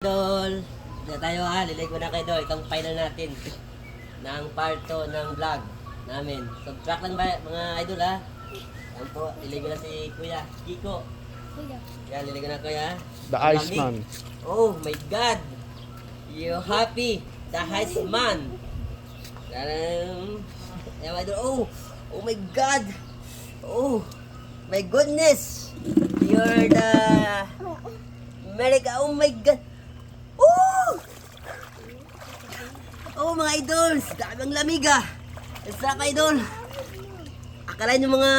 idol. Dito tayo ha, liligo na kayo idol. Itong final natin ng part 2 ng vlog namin. Subtract lang ba mga idol ha? Yan po, liligo na si Kuya Kiko. Yan, liligo na kuya. The Iceman. Oh my God! You happy? The Iceman. Yan idol. Oh my God! Oh my goodness! You're the America. Oh my God! Oh! Oh mga idols! Daming lamig ah! Sarap idol! Akala nyo mga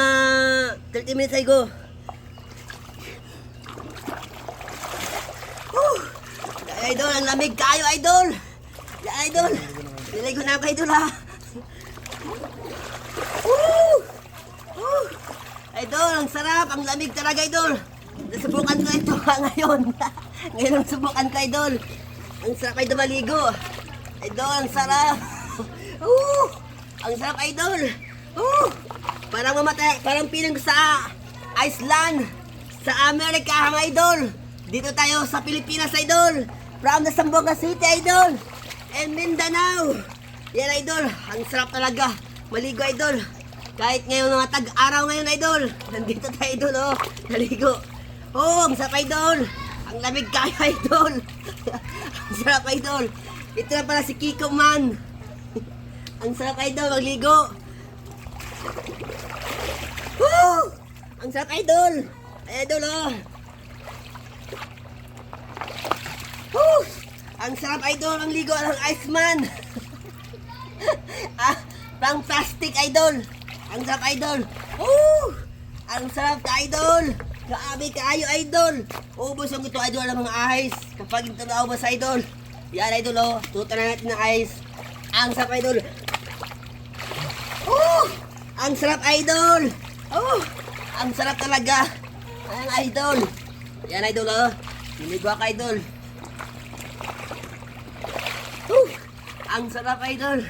30 minutes ago. Idol, ang lamig kayo idol! Yeah, idol! Niligo na ako idol ha! Idol, ang sarap! Ang lamig talaga idol! Nasubukan ko ito ngayon. Ngayon ang subukan ko idol. Ang sarap idol maligo. Idol, ang sarap! Ang sarap idol! Parang mamatay, parang piling sa Iceland, sa Amerika mga idol. Dito tayo sa Pilipinas idol. From the Zamboanga City idol. And Mindanao. Yan idol, ang sarap talaga maligo idol. Kahit ngayon mga tag-araw ngayon idol. Nandito tayo idol oh, naligo. Oh, ang sarap idol. Ang lamig kayo idol. Ang sarap idol. Ito na pala si Kiko man. Ang sarap idol magligo. Ang sarap idol. Idol oh. Ang sarap idol ang ligo ng Iceman. Pang plastic idol. Ang sarap idol. Ang sarap ka idol. Grabe kayo idol. Ubos yung ito idol ng mga ice. Kapag ito naubos idol. Yan idol oh. Tuta na natin ng ice. Ang sarap idol. Ang sarap idol. Ang sarap talaga. Ang idol. Yan idol oh. Niligo ka idol. Ang sarap idol.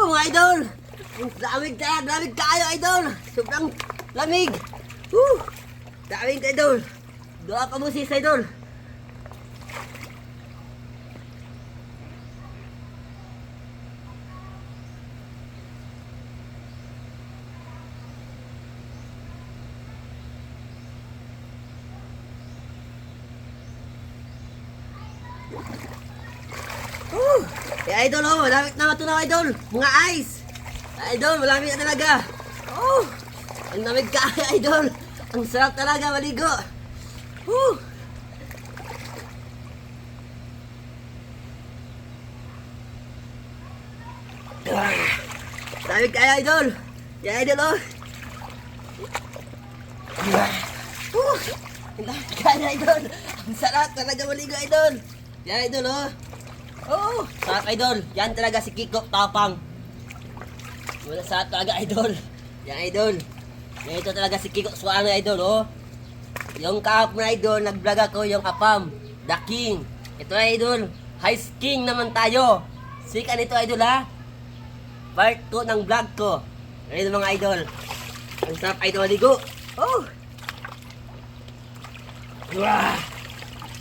Mga idol! Lamig kayo idol! Sobrang lamig! Daming idol! Doa ka mo sis idol! Idol oh, malamig na ito na idol. Mga ice. Idol, malamig na talaga. Ang lamig ka idol. Ang sarap talaga maligo. Lamig kayo idol. Yan idol oh. Ang lamig kayo idol. Ang sarap talaga maligo idol. Yan idol oh. Sarap idol. Yan talaga si Kiko Tapang. Wala sarap talaga idol. Yan idol. Yan ito talaga si Kiko Suano idol oh. Yung kahap na idol, nag-vlog ako yung Apam, The King. Ito na idol, High King naman tayo. Sikan ito idol ha. Part 2 ng vlog ko. Ayun mga idol. Ang sarap idol maligo.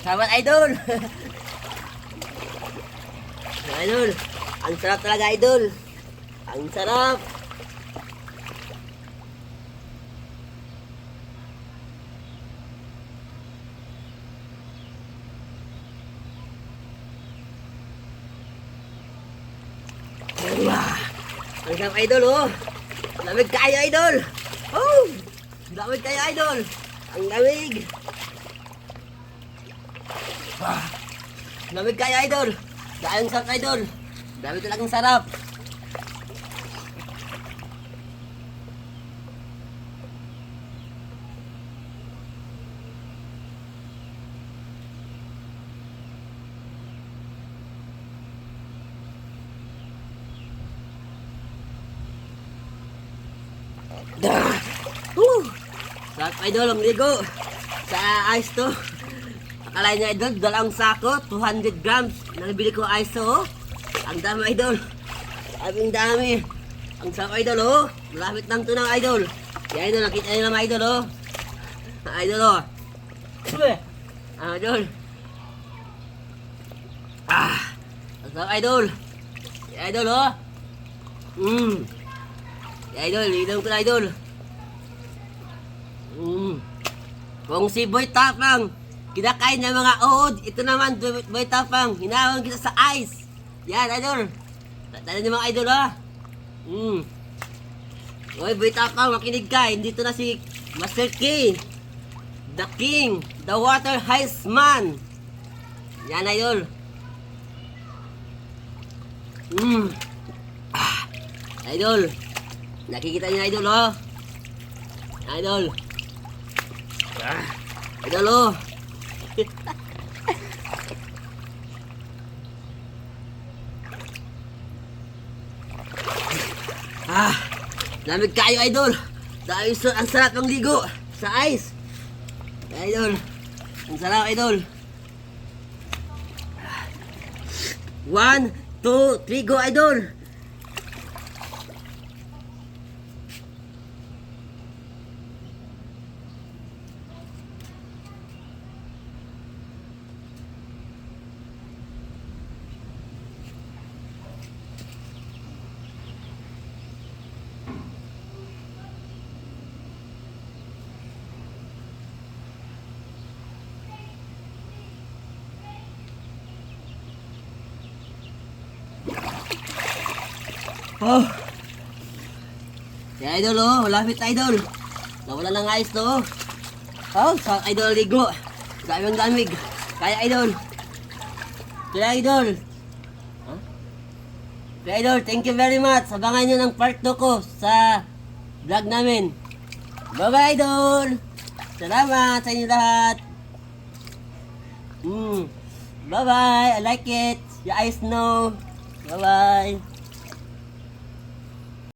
Salamat idol. Idol, ang sarap talaga idol. Ang sarap. Ang sarap idol oh. Lamig kayo idol. Lamig kayo idol. Ang lamig. lamig kayo idol. Dahil sarap idol. Dami talagang sarap. Sarap idol ang ligo. Sa ice to. Akala niya idol, dalawang sako, 200 grams. Nabili ko ice to. Oh. Ang dami idol. Ang dami. Ang sarap idol oh. Malapit lang to ng idol. Yan idol, nakita niyo naman idol oh. Idol oh. Idol. Ang sarap idol. Yan idol oh. Yan idol, inom ko na idol. Kung si Boy Tapang kinakain ng mga ood, ito naman Boy Tapang, hinahon kita sa ice. Yan, idol. Tala niyo mga idol, ha? Oy, Boy Tapang, makinig ka. Hindi ito na si Master K. The King, the Water Heist Man. Yan, idol. Idol. Nakikita niyo, idol, ha? Idol. Idol, oh. Lamig kayo idol. Dahil ang sarap ng ligo sa ice. Idol. Ang sarap idol. 1, 2, 3 go idol. Oh. Ya idol oh, malapit idol. Nawala ng ice to. Oh, sa idol ligo. Dami ang lamig. Kaya idol. Kaya idol. Huh? Kaya idol, thank you very much. Abangan nyo ng part 2 ko sa vlog namin. Bye bye idol. Salamat sa inyo lahat. Bye bye. I like it. You guys know. Bye bye.